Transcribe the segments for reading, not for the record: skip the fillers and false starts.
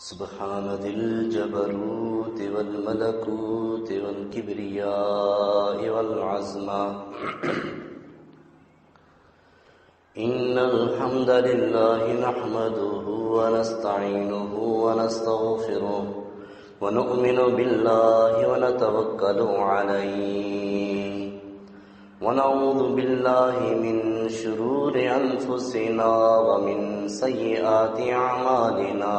سبحان ذي الجبروت والملكوت والكبرياء والعظمة. إن الحمد لله نحمده ونستعينه ونستغفره ونؤمن بالله ونتوكل عليه ونعوذ بالله من شرور أنفسنا ومن سيئات أعمالنا.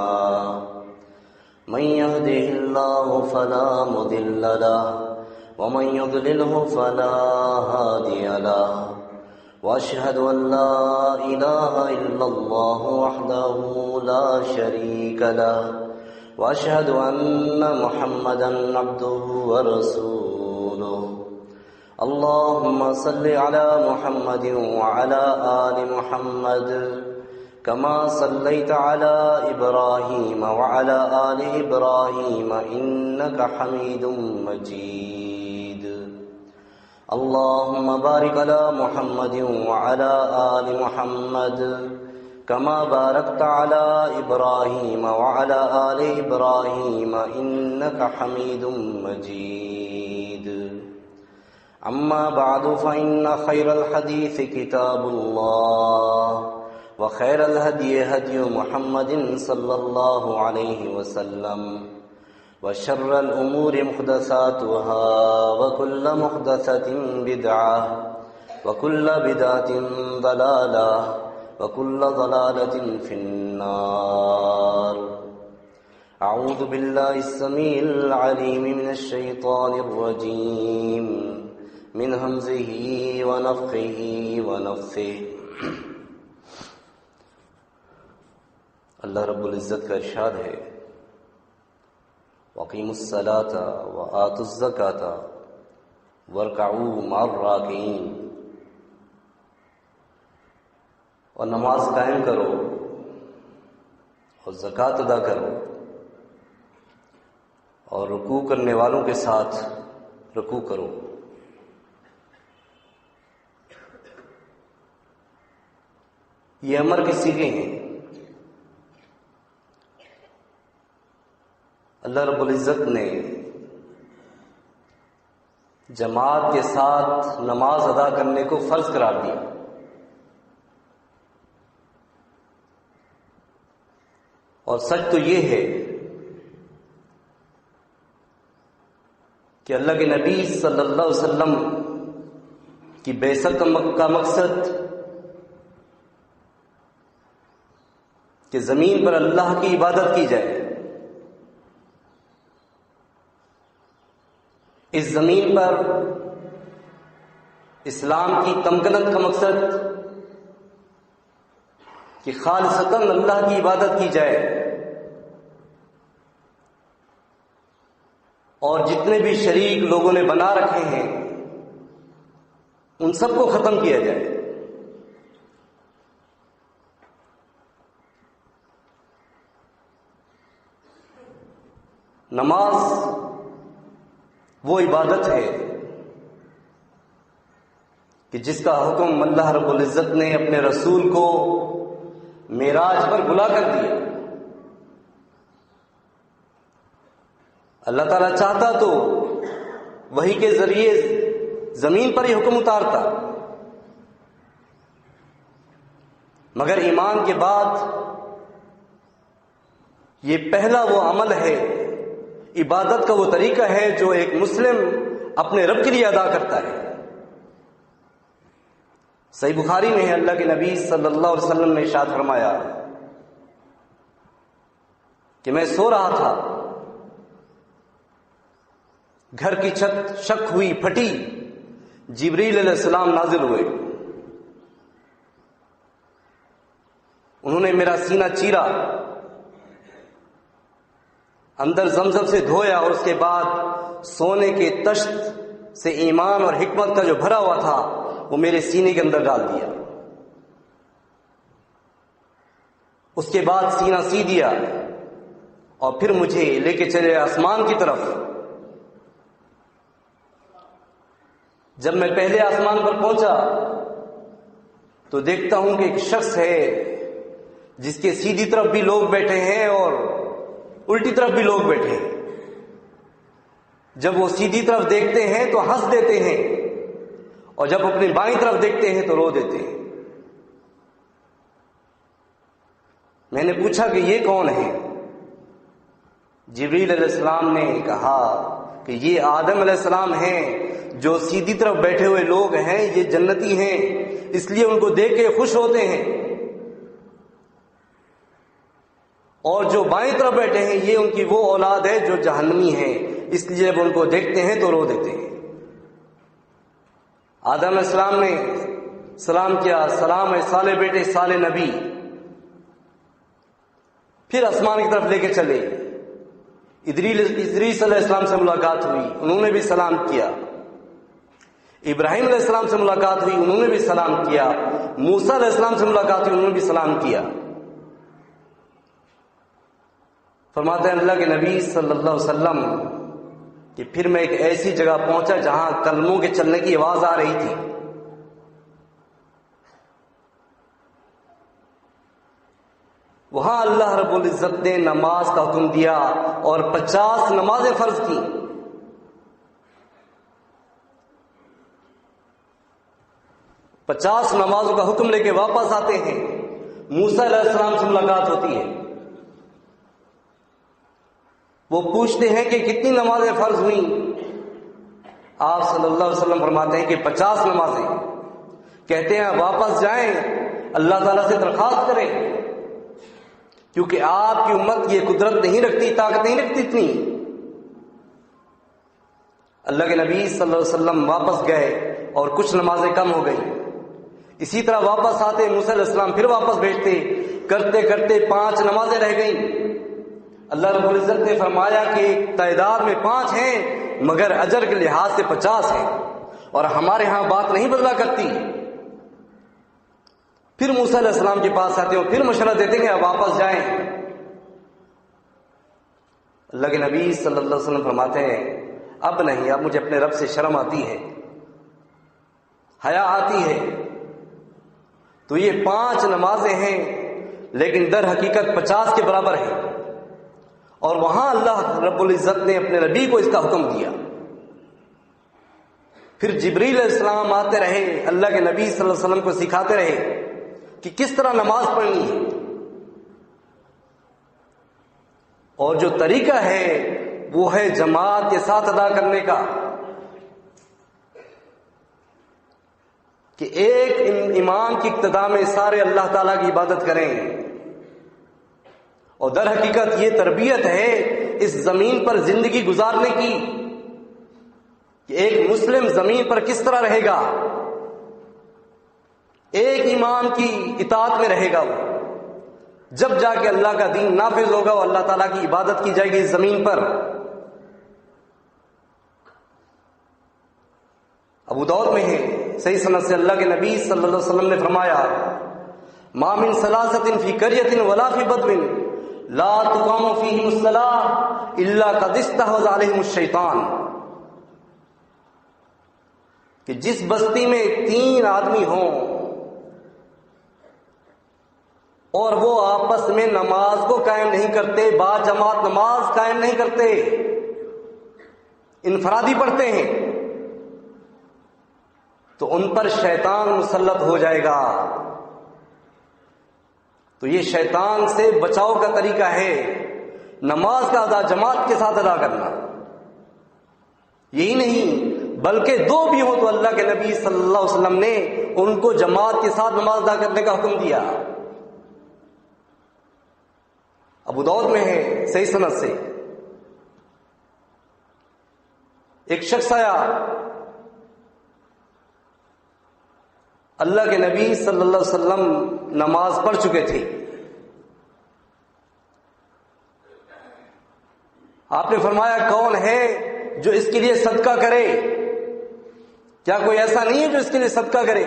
من يهده الله فلا مضل له ومن يضلله فلا هادي له. وأشهد أن لا إله إلا الله وحده لا شريك له. وأشهد أن محمدا عبده ورسوله. اللهم صل على محمد وعلى آل محمد كما صليت على إبراهيم وعلى آل إبراهيم إنك حميد مجيد. اللهم بارك على محمد وعلى آل محمد كما باركت على إبراهيم وعلى آل إبراهيم إنك حميد مجيد. أما بعد فإن خير الحديث كتاب الله وخير الهدي هدي محمد صلى الله عليه وسلم وشر الأمور محدثاتها وكل محدثة بدعة وكل بدعة ضلالة وكل ضلالة في النار. أعوذ بالله السميع العليم من الشيطان الرجيم من همزه ونفخه ونفثه. اللہ رب العزت کا ارشاد ہے وَأَقِيمُوا الصَّلَاةَ وَآتُوا الزَّكَاةَ وَارْكَعُوا مَعَ الرَّاكِعِينَ. اور نماز قائم کرو اور زکوٰۃ ادا کرو اور رکوع کرنے والوں کے ساتھ رکوع کرو. یہ امر کے صیغے ہیں. اللہ رب العزت نے جماعت کے ساتھ نماز ادا کرنے کو فرض قرار دیا. اور سچ تو یہ ہے کہ اللہ کے نبی صلی اللہ علیہ وسلم کی بعثت کا مقصد کہ زمین پر اللہ کی عبادت کی جائے. اس زمین پر اسلام کی تمکنت کا مقصد کہ خالصتاً اللہ کی عبادت کی جائے اور جتنے بھی شریک لوگوں نے بنا رکھے ہیں ان سب کو ختم کیا جائے. نماز وہ عبادت ہے کہ جس کا حکم اللہ رب العزت نے اپنے رسول کو معراج پر بلا کر دیا. اللہ تعالیٰ چاہتا تو وحی کے ذریعے زمین پر ہی حکم اتارتا، مگر ایمان کے بعد یہ پہلا وہ عمل ہے، عبادت کا وہ طریقہ ہے جو ایک مسلم اپنے رب کے لیے ادا کرتا ہے. صحیح بخاری میں ہے اللہ کے نبی صلی اللہ علیہ وسلم نے ارشاد فرمایا کہ میں سو رہا تھا، گھر کی چھت شک ہوئی، پھٹی، جبریل علیہ السلام نازل ہوئے. انہوں نے میرا سینہ چیرا، اندر زمزم سے دھویا اور اس کے بعد سونے کے تشت سے ایمان اور حکمت کا جو بھرا ہوا تھا وہ میرے سینے کے اندر ڈال دیا. اس کے بعد سینہ سی دیا اور پھر مجھے لے کے چلے آسمان کی طرف. جب میں پہلے آسمان پر پہنچا تو دیکھتا ہوں کہ ایک شخص ہے جس کے سیدھی طرف بھی لوگ بیٹھے ہیں اور الٹی طرف بھی لوگ بیٹھے ہیں، جب وہ سیدھی طرف دیکھتے ہیں تو ہنس دیتے ہیں، اور جب اپنی بائیں طرف دیکھتے ہیں تو رو دیتے ہیں۔ میں نے پوچھا کہ یہ کون ہے؟ جبریل علیہ السلام نے کہا کہ یہ آدم علیہ السلام ہیں، جو سیدھی طرف بیٹھے ہوئے لوگ ہیں یہ جنتی ہیں، اس لیے ان کو دیکھ کے خوش ہوتے ہیں، اور جو بائیں طرف بیٹھے ہیں یہ ان کی وہ اولاد ہے جو جہنمی ہیں، اس لیے جب ان کو دیکھتے ہیں تو رو دیتے ہیں۔ آدم علیہ السلام نے سلام کیا، سلام ہے صالح بیٹے صالح نبی، پھر آسمان کی طرف لے کے چلے، ادریس علیہ السلام سے ملاقات ہوئی، انہوں نے بھی سلام کیا، ابراہیم علیہ السلام سے ملاقات ہوئی، انہوں نے بھی سلام کیا، موسیٰ علیہ السلام سے ملاقات ہوئی، انہوں نے بھی سلام کیا۔ فرماتے ہیں اللہ کے نبی صلی اللہ علیہ وسلم کہ پھر میں ایک ایسی جگہ پہنچا جہاں کلموں کے چلنے کی آواز آ رہی تھی، وہاں اللہ رب العزت نے نماز کا حکم دیا اور 50 نمازیں فرض کی۔ پچاس نمازوں کا حکم لے کے واپس آتے ہیں، موسیٰ علیہ السلام سے ملاقات ہوتی ہے، وہ پوچھتے ہیں کہ کتنی نمازیں فرض ہوئیں؟ آپ صلی اللہ علیہ وسلم فرماتے ہیں کہ 50 نمازیں۔ کہتے ہیں واپس جائیں، اللہ تعالیٰ سے درخواست کریں، کیونکہ آپ کی امت یہ قدرت نہیں رکھتی، طاقت نہیں رکھتی اتنی۔ اللہ کے نبی صلی اللہ علیہ وسلم واپس گئے اور کچھ نمازیں کم ہو گئیں، اسی طرح واپس آتے، موسیٰ علیہ السلام پھر واپس بھیجتے، کرتے کرتے 5 نمازیں رہ گئیں۔ اللہ رب العزت نے فرمایا کہ تعداد میں 5 ہیں مگر اجر کے لحاظ سے 50 ہیں، اور ہمارے ہاں بات نہیں بدلا کرتی۔ پھر موسیٰ علیہ السلام کے پاس آتے ہیں اور پھر مشورہ دیتے ہیں کہ آپ واپس جائیں۔ اللہ کے نبی صلی اللہ علیہ وسلم فرماتے ہیں اب نہیں، اب مجھے اپنے رب سے شرم آتی ہے، حیا آتی ہے۔ تو یہ 5 نمازیں ہیں لیکن در حقیقت 50 کے برابر ہیں، اور وہاں اللہ رب العزت نے اپنے نبی کو اس کا حکم دیا۔ پھر جبریل علیہ السلام آتے رہے، اللہ کے نبی صلی اللہ علیہ وسلم کو سکھاتے رہے کہ کس طرح نماز پڑھنی ہے، اور جو طریقہ ہے وہ ہے جماعت کے ساتھ ادا کرنے کا، کہ ایک امام کی اقتداء میں سارے اللہ تعالیٰ کی عبادت کریں۔ اور در حقیقت یہ تربیت ہے اس زمین پر زندگی گزارنے کی، کہ ایک مسلم زمین پر کس طرح رہے گا، ایک امام کی اطاعت میں رہے گا، وہ جب جا کے اللہ کا دین نافذ ہوگا اور اللہ تعالیٰ کی عبادت کی جائے گی اس زمین پر۔ ابو داؤد میں ہے صحیح سند سے، اللہ کے نبی صلی اللہ علیہ وسلم نے فرمایا ما من ثلاثۃ فی قریۃ ولا فی بدو لا تقام فیہم الصلاۃ الا قد استحوذ علیہم الشیطان، کہ جس بستی میں 3 آدمی ہوں اور وہ آپس میں نماز کو قائم نہیں کرتے، با جماعت نماز قائم نہیں کرتے، انفرادی پڑھتے ہیں، تو ان پر شیطان مسلط ہو جائے گا۔ تو یہ شیطان سے بچاؤ کا طریقہ ہے نماز کا ادا جماعت کے ساتھ ادا کرنا۔ یہی نہیں بلکہ 2 بھی ہوں تو اللہ کے نبی صلی اللہ علیہ وسلم نے ان کو جماعت کے ساتھ نماز ادا کرنے کا حکم دیا۔ ابو داؤد میں ہے صحیح سند سے، ایک شخص آیا، اللہ کے نبی صلی اللہ علیہ وسلم نماز پڑھ چکے تھے، آپ نے فرمایا کون ہے جو اس کے لیے صدقہ کرے؟ کیا کوئی ایسا نہیں ہے جو اس کے لیے صدقہ کرے،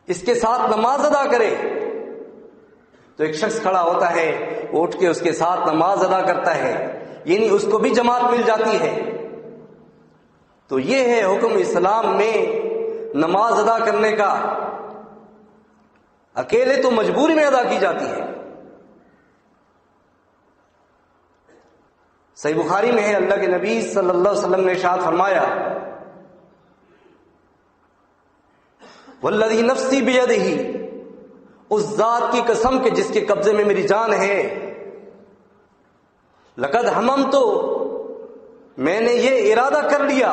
اس کے ساتھ نماز ادا کرے؟ تو ایک شخص کھڑا ہوتا ہے، اٹھ کے اس کے ساتھ نماز ادا کرتا ہے، یعنی اس کو بھی جماعت مل جاتی ہے۔ تو یہ ہے حکم اسلام میں نماز ادا کرنے کا۔ اکیلے تو مجبوری میں ادا کی جاتی ہے، صحیح بخاری میں ہے، اللہ کے نبی صلی اللہ علیہ وسلم نے ارشاد فرمایا، والذی نفسی بیدہ، اس ذات کی قسم کہ جس کے قبضے میں میری جان ہے، لقد ہممت، میں نے یہ ارادہ کر لیا،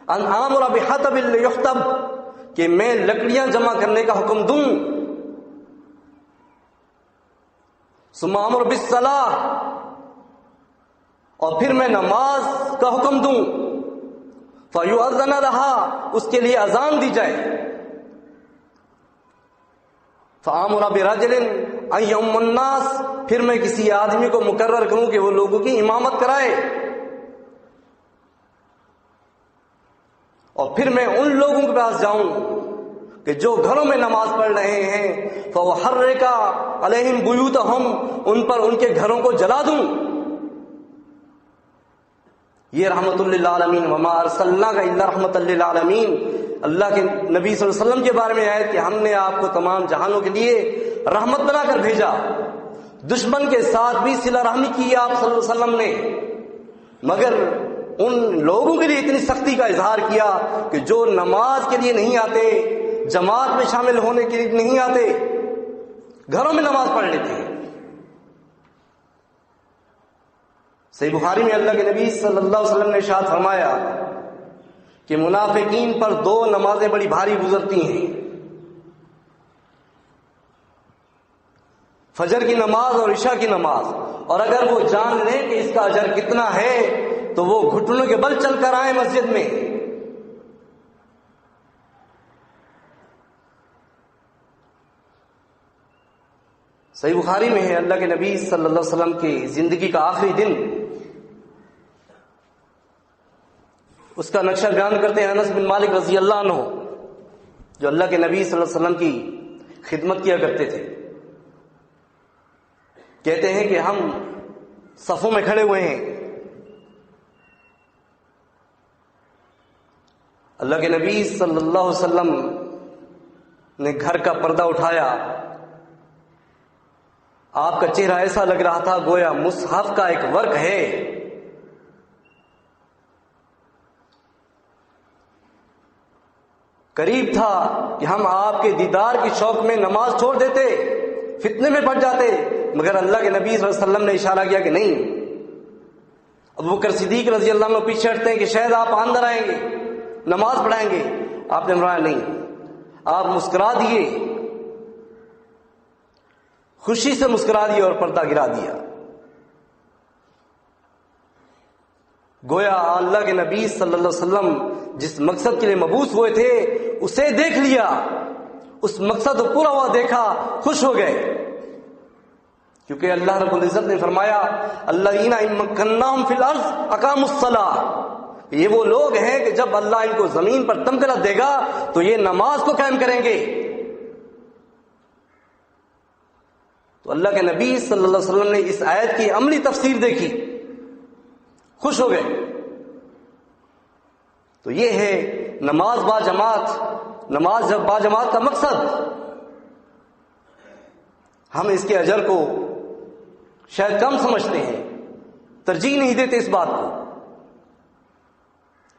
ان آمر بحطب لیحطب، کہ میں لکڑیاں جمع کرنے کا حکم دوں، ثم آمر بالصلاۃ، اور پھر میں نماز کا حکم دوں، فیؤذن لها، اس کے لیے اذان دی جائے، فآمر برجل ان یؤم الناس، پھر میں کسی آدمی کو مقرر کروں کہ وہ لوگوں کی امامت کرائے، اور پھر میں ان لوگوں کے پاس جاؤں کہ جو گھروں میں نماز پڑھ رہے ہیں، فأحرق علیہم بیوتہم، ان پر ان کے گھروں کو جلا دوں۔ یہ رحمت للعالمین، وما ارسلناک الا رحمت للعالمین، اللہ کے نبی صلی اللہ علیہ وسلم کے بارے میں آیت کہ ہم نے آپ کو تمام جہانوں کے لیے رحمت بنا کر بھیجا۔ دشمن کے ساتھ بھی صلہ رحمی کی آپ صلی اللہ علیہ وسلم نے، مگر ان لوگوں کے لیے اتنی سختی کا اظہار کیا کہ جو نماز کے لیے نہیں آتے، جماعت میں شامل ہونے کے لیے نہیں آتے، گھروں میں نماز پڑھ لیتے ہیں۔ صحیح بخاری میں اللہ کے نبی صلی اللہ علیہ وسلم نے ارشاد فرمایا کہ منافقین پر دو نمازیں بڑی بھاری گزرتی ہیں، فجر کی نماز اور عشاء کی نماز، اور اگر وہ جان لیں کہ اس کا اجر کتنا ہے تو وہ گھٹنوں کے بل چل کر آئیں مسجد میں۔ صحیح بخاری میں ہے اللہ کے نبی صلی اللہ علیہ وسلم کی زندگی کا آخری دن، اس کا نقشہ بیان کرتے ہیں انس بن مالک رضی اللہ عنہ، جو اللہ کے نبی صلی اللہ علیہ وسلم کی خدمت کیا کرتے تھے۔ کہتے ہیں کہ ہم صفوں میں کھڑے ہوئے ہیں، اللہ کے نبی صلی اللہ علیہ وسلم نے گھر کا پردہ اٹھایا، آپ کا چہرہ ایسا لگ رہا تھا گویا مصحف کا ایک ورق ہے۔ قریب تھا کہ ہم آپ کے دیدار کی شوق میں نماز چھوڑ دیتے، فتنے میں پڑ جاتے، مگر اللہ کے نبی صلی اللہ علیہ وسلم نے اشارہ کیا کہ نہیں۔ ابوبکر صدیق رضی اللہ عنہ پیچھے ہٹتے ہیں کہ شاید آپ اندر آئیں گے، نماز پڑھائیں گے، آپ نے فرمایا نہیں، آپ مسکرا دیے، خوشی سے مسکرا دیا اور پردہ گرا دیا۔ گویا اللہ کے نبی صلی اللہ علیہ وسلم جس مقصد کے لیے مبعوث ہوئے تھے اسے دیکھ لیا، اس مقصد کو پورا ہوا دیکھا، خوش ہو گئے، کیونکہ اللہ رب العزت نے فرمایا الذین ان مکناہم فی الارض اقاموا الصلاۃ، یہ وہ لوگ ہیں کہ جب اللہ ان کو زمین پر تمکن دے گا تو یہ نماز کو قائم کریں گے۔ تو اللہ کے نبی صلی اللہ علیہ وسلم نے اس آیت کی عملی تفسیر دیکھی، خوش ہو گئے۔ تو یہ ہے نماز با جماعت، نماز با جماعت کا مقصد۔ ہم اس کے اجر کو شاید کم سمجھتے ہیں، ترجیح نہیں دیتے اس بات کو۔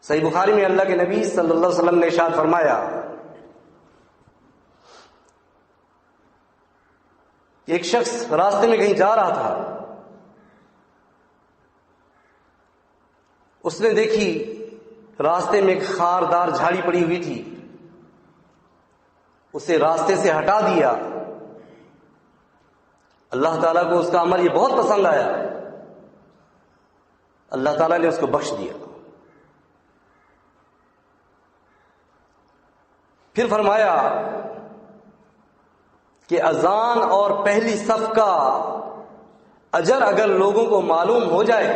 صحیح بخاری میں اللہ کے نبی صلی اللہ علیہ وسلم نے ارشاد فرمایا، ایک شخص راستے میں کہیں جا رہا تھا، اس نے دیکھی راستے میں ایک خاردار جھاڑی پڑی ہوئی تھی، اسے راستے سے ہٹا دیا۔ اللہ تعالیٰ کو اس کا عمل یہ بہت پسند آیا، اللہ تعالیٰ نے اس کو بخش دیا۔ پھر فرمایا کہ اذان اور پہلی صف کا اجر اگر لوگوں کو معلوم ہو جائے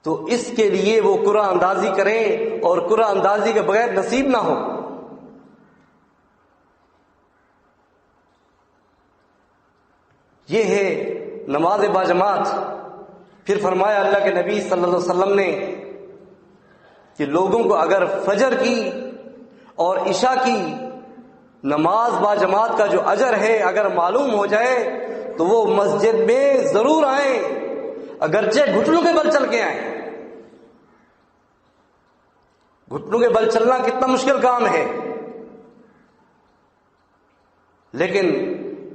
تو اس کے لیے وہ قرآن اندازی کریں، اور قرآن اندازی کے بغیر نصیب نہ ہو۔ یہ ہے نماز باجماعت۔ پھر فرمایا اللہ کے نبی صلی اللہ علیہ وسلم نے کہ لوگوں کو اگر فجر کی اور عشاء کی نماز باجماعت کا جو اجر ہے اگر معلوم ہو جائے تو وہ مسجد میں ضرور آئیں، اگرچہ گھٹنوں کے بل چل کے آئیں۔ گھٹنوں کے بل چلنا کتنا مشکل کام ہے، لیکن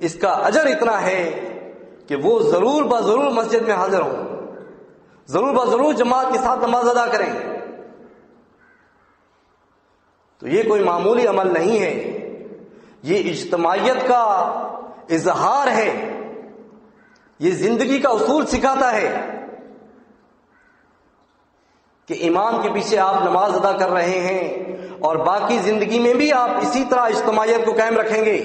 اس کا اجر اتنا ہے کہ وہ ضرور بضرور مسجد میں حاضر ہوں، ضرور بضرور جماعت کے ساتھ نماز ادا کریں۔ تو یہ کوئی معمولی عمل نہیں ہے، یہ اجتماعیت کا اظہار ہے، یہ زندگی کا اصول سکھاتا ہے کہ امام کے پیچھے آپ نماز ادا کر رہے ہیں اور باقی زندگی میں بھی آپ اسی طرح اجتماعیت کو قائم رکھیں گے۔